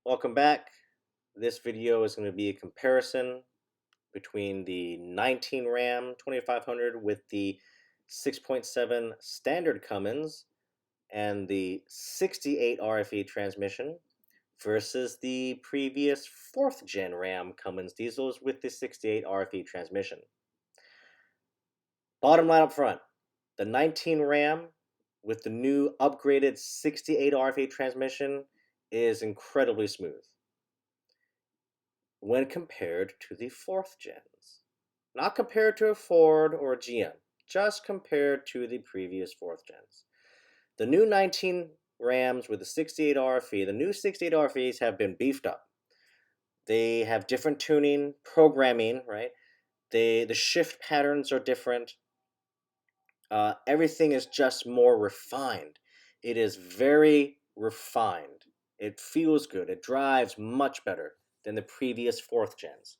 Welcome back. This video is going to be a comparison between the 19 Ram 2500 with the 6.7 standard Cummins and the 68 RFE transmission versus the previous 4th gen Ram Cummins diesels with the 68 RFE transmission. Bottom line up front, the 19 Ram with the new upgraded 68 RFE transmission is incredibly smooth when compared to the 4th gens. Not compared to a Ford or a GM, just compared to the previous 4th gens. The new 19 Rams with the 68 RFE, the new 68 RFEs have been beefed up. They have different tuning, programming, right? The shift patterns are different. Everything is just more refined. It is very refined. It feels good. It drives much better than the previous 4th gens.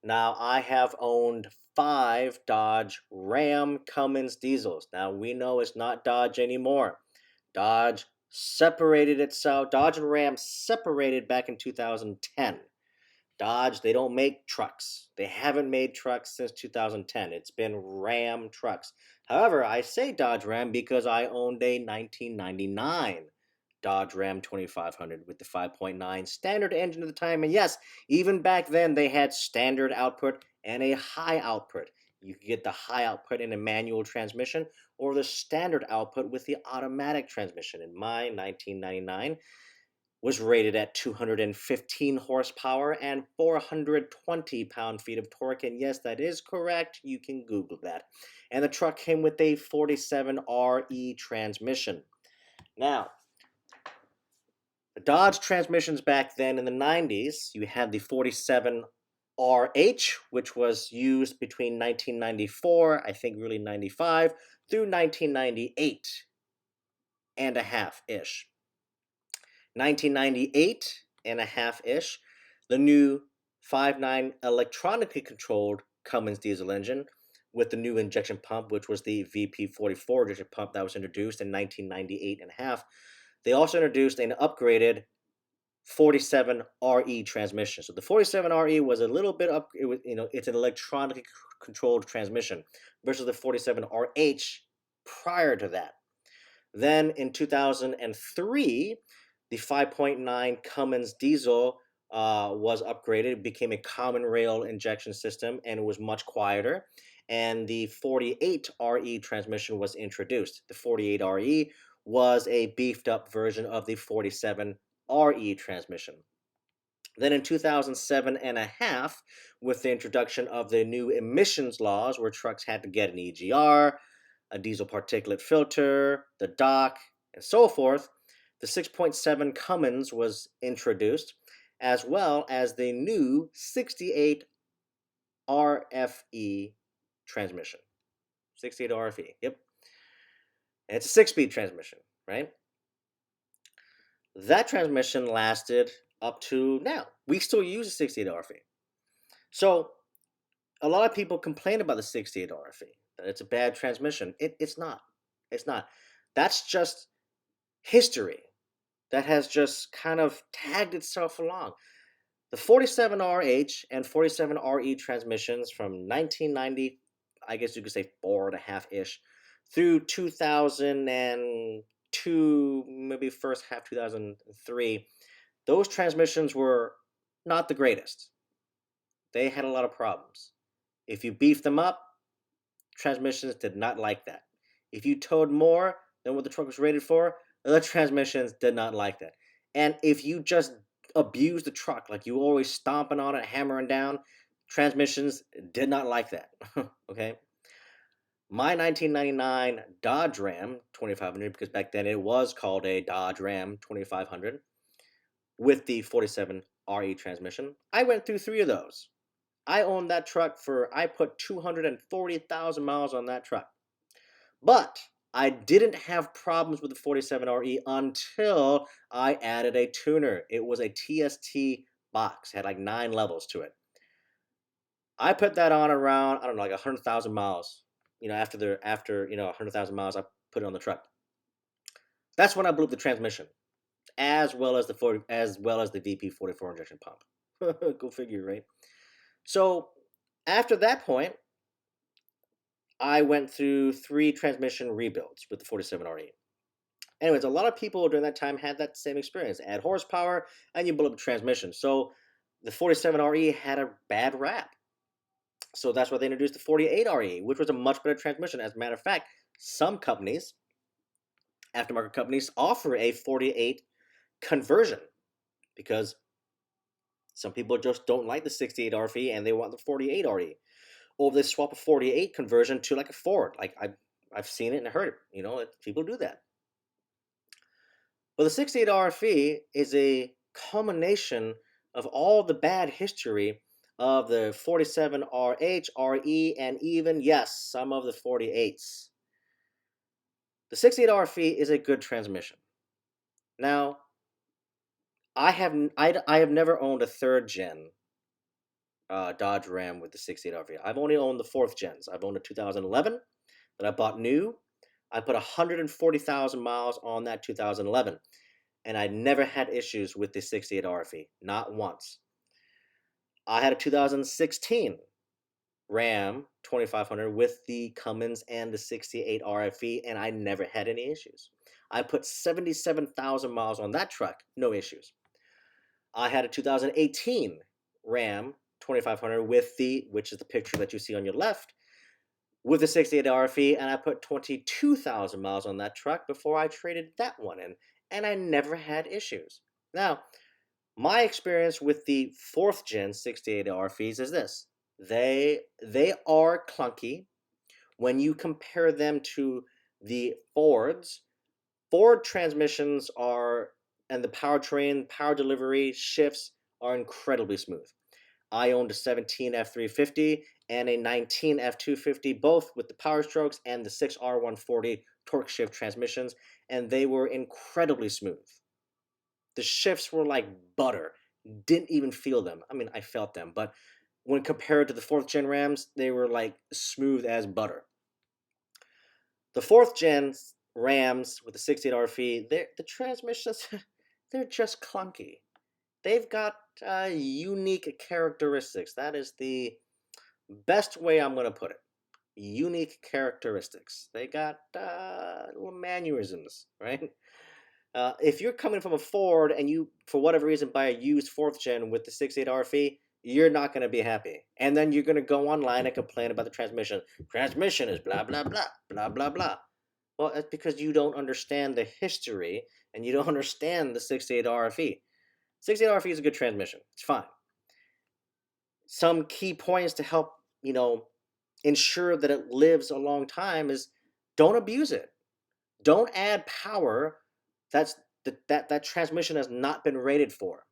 Now, I have owned 5 Dodge Ram Cummins diesels. Now, we know it's not Dodge anymore. Dodge separated itself. Dodge and Ram separated back in 2010. Dodge, they don't make trucks. They haven't made trucks since 2010. It's been Ram trucks. However, I say Dodge Ram because I owned a 1999 Dodge Ram 2500 with the 5.9 standard engine at the time. And yes, even back then they had standard output and a high output. You could get the high output in a manual transmission or the standard output with the automatic transmission. In my 1999 was rated at 215 horsepower and 420 pound-feet of torque. And yes, that is correct. You can Google that. And the truck came with a 47RE transmission. Now, the Dodge transmissions back then in the 90s, you had the 47RH, which was used between 1994, I think really 95, through 1998 and a half-ish. 1998 and a half-ish, the new 5.9 electronically controlled Cummins diesel engine with the new injection pump, which was the VP44 injection pump that was introduced in 1998 and a half. They also introduced an upgraded 47RE transmission. So the 47RE was a little bit up. It's an electronically controlled transmission versus the 47RH prior to that. Then in 2003, the 5.9 Cummins diesel was upgraded. It became a common rail injection system, and it was much quieter. And the 48RE transmission was introduced. The 48RE was a beefed up version of the 47RE transmission. Then in 2007 and a half, with the introduction of the new emissions laws where trucks had to get an EGR, a diesel particulate filter, the dock, and so forth, the 6.7 Cummins was introduced, as well as the new 68 RFE transmission. 68 RFE, yep. And it's a 6-speed transmission, right? That transmission lasted up to now. We still use a 68 RFE. So a lot of people complain about the 68 RFE, that it's a bad transmission. It's not. It's not. That's just history that has just kind of tagged itself along. The 47RH and 47RE transmissions from 1990, I guess you could say 4.5-ish, through 2002, maybe first half 2003, those transmissions were not the greatest. They had a lot of problems. If you beefed them up, transmissions did not like that. If you towed more than what the truck was rated for, the transmissions did not like that. And if you just abuse the truck, like you always stomping on it, hammering down, transmissions did not like that. Okay? My 1999 Dodge Ram 2500, because back then it was called a Dodge Ram 2500, with the 47RE transmission, I went through 3 of those. I owned that truck I put 240,000 miles on that truck. But I didn't have problems with the 47RE until I added a tuner. It was a TST box, had like 9 levels to it. I put that on around, I don't know, like 100,000 miles. After 100,000 miles, I put it on the truck. That's when I blew up the transmission. as well as the VP44 injection pump. Go figure, right? So after that point, I went through 3 transmission rebuilds with the 47RE. Anyways, a lot of people during that time had that same experience. Add horsepower and you build up a transmission. So the 47RE had a bad rap. So that's why they introduced the 48RE, which was a much better transmission. As a matter of fact, some companies, aftermarket companies, offer a 48 conversion because some people just don't like the 68 RE and they want the 48 RE. Or they swap a 48 conversion to like a Ford. Like I've seen it and heard it. People do that. But the 68 RFE is a culmination of all the bad history of the 47RH, RE, and even, yes, some of the 48s. The 68 RFE is a good transmission. Now, I have never owned a third gen Dodge Ram with the 68 RFE. I've only owned the fourth gens. I've owned a 2011 that I bought new. I put 140,000 miles on that 2011. And I never had issues with the 68 RFE, not once. I had a 2016 Ram 2500 with the Cummins and the 68 RFE, and I never had any issues. I put 77,000 miles on that truck, no issues. I had a 2018 Ram 2500 with which is the picture that you see on your left, with the 68 RFE, and I put 22,000 miles on that truck before I traded that one in, and I never had issues. Now, my experience with the 4th gen 68 RFEs is this. They are clunky when you compare them to the Fords. Ford transmissions and the powertrain, power delivery, shifts are incredibly smooth. I owned a 17 F350 and a 19 F250, both with the Power Strokes and the 6R140 torque shift transmissions, and they were incredibly smooth. The shifts were like butter. Didn't even feel them. I mean, I felt them, but when compared to the 4th gen Rams, they were like smooth as butter. The 4th gen Rams with the 68 RFE, the transmissions, they're just clunky. They've got unique characteristics. That is the best way I'm going to put it. Unique characteristics. They got little mannerisms, right? If you're coming from a Ford and you, for whatever reason, buy a used 4th gen with the 68 RFE, you're not going to be happy. And then you're going to go online and complain about the transmission. Transmission is blah, blah, blah, blah, blah, blah. Well, that's because you don't understand the history and you don't understand the 68 RFE. 68 RFE is a good transmission. It's fine. Some key points to help, ensure that it lives a long time is don't abuse it. Don't add power that transmission has not been rated for.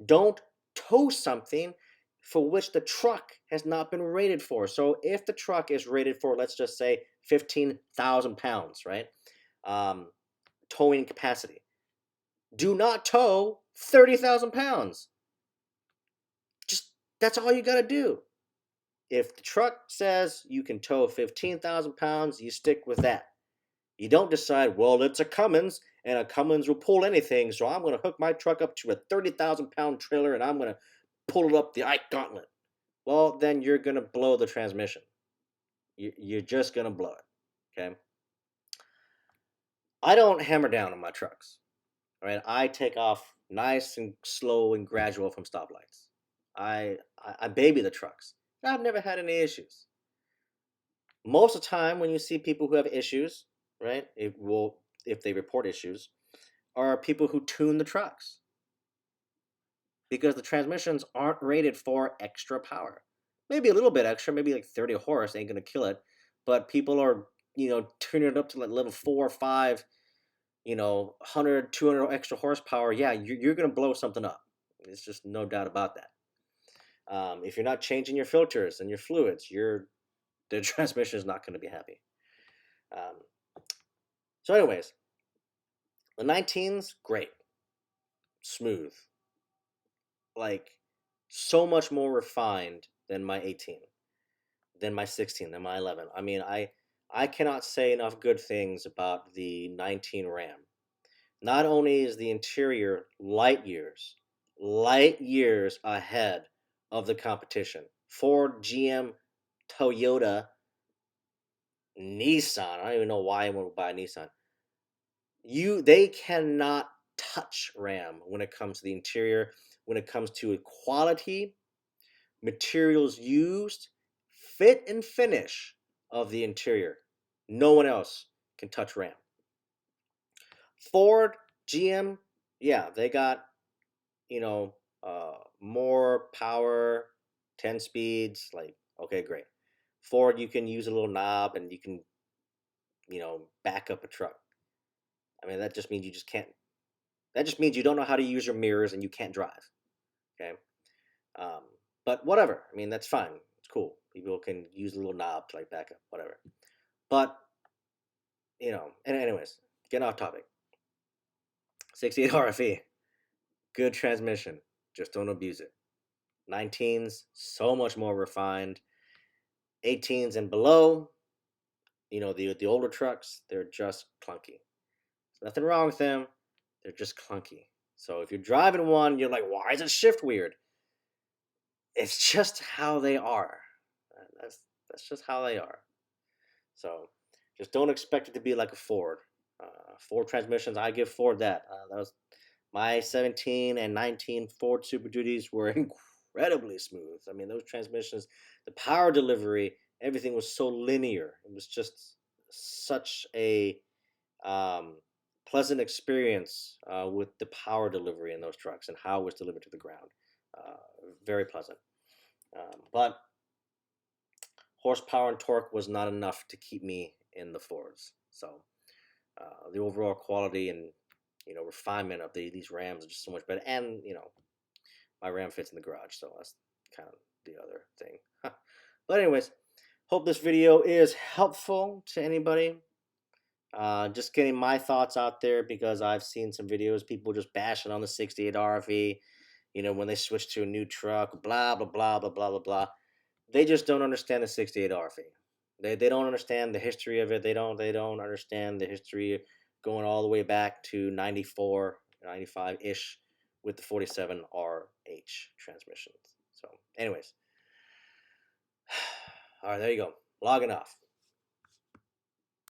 Don't tow something for which the truck has not been rated for. So if the truck is rated for, let's just say, 15,000 pounds, right? Towing capacity. Do not tow 30,000 pounds. That's all you got to do. If the truck says you can tow 15,000 pounds, you stick with that. You don't decide, well, it's a Cummins, and a Cummins will pull anything, so I'm going to hook my truck up to a 30,000 pound trailer and I'm going to pull it up the Ike Gauntlet. Well, then you're going to blow the transmission. You're just going to blow it, okay? I don't hammer down on my trucks, all right? I take off nice and slow and gradual from stoplights. I baby the trucks. I've never had any issues. Most of the time when you see people who have issues, right, if they report issues, are people who tune the trucks because the transmissions aren't rated for extra power. Maybe a little bit extra, maybe like 30 horse ain't gonna kill it, but people are, tuning it up to like level 4 or 5, 100, 200 extra horsepower. Yeah, you're gonna blow something up. There's just no doubt about that. If you're not changing your filters and your fluids, the transmission is not going to be happy. So anyways, the 19's, great. Smooth. Like, so much more refined than my 18, than my 16, than my 11. I mean, I cannot say enough good things about the 19 Ram. Not only is the interior light years ahead of the competition. Ford, GM, Toyota, Nissan. I don't even know why I went buy a Nissan. They cannot touch Ram when it comes to the interior, when it comes to quality, materials used, fit and finish of the interior. No one else can touch Ram. Ford, GM, yeah, they got, you know, more power, 10 speeds, like, okay, great. Ford, you can use a little knob and you can, back up a truck. I mean, that just means you just can't, that just means you don't know how to use your mirrors and you can't drive. Okay. Um, but whatever. I mean, that's fine. It's cool. People can use a little knob to like back up, whatever. But, and anyways, getting off topic. 68 RFE, good transmission. Just don't abuse it. 19s, so much more refined. 18s and below, the older trucks, they're just clunky. There's nothing wrong with them. They're just clunky. So if you're driving one, you're like, why is it shift weird? It's just how they are. That's just how they are. So just don't expect it to be like a Ford. Ford transmissions, I give Ford that. That was my 17 and 19 Ford Super Duties were incredibly smooth. I mean, those transmissions, the power delivery, everything was so linear. It was just such a pleasant experience with the power delivery in those trucks and how it was delivered to the ground. Uh, Very pleasant. But horsepower and torque was not enough to keep me in the Fords. So the overall quality and refinement of these Rams are just so much better. And my Ram fits in the garage, so that's kind of the other thing. But anyways, hope this video is helpful to anybody. Just getting my thoughts out there because I've seen some videos, people just bashing on the 68 RFE, when they switch to a new truck, blah, blah, blah, blah, blah, blah, blah. They just don't understand the 68 RFE. They don't understand the history of it. They don't understand the history going all the way back to 94, 95-ish with the 47RH transmissions. So anyways, all right, there you go. Logging off.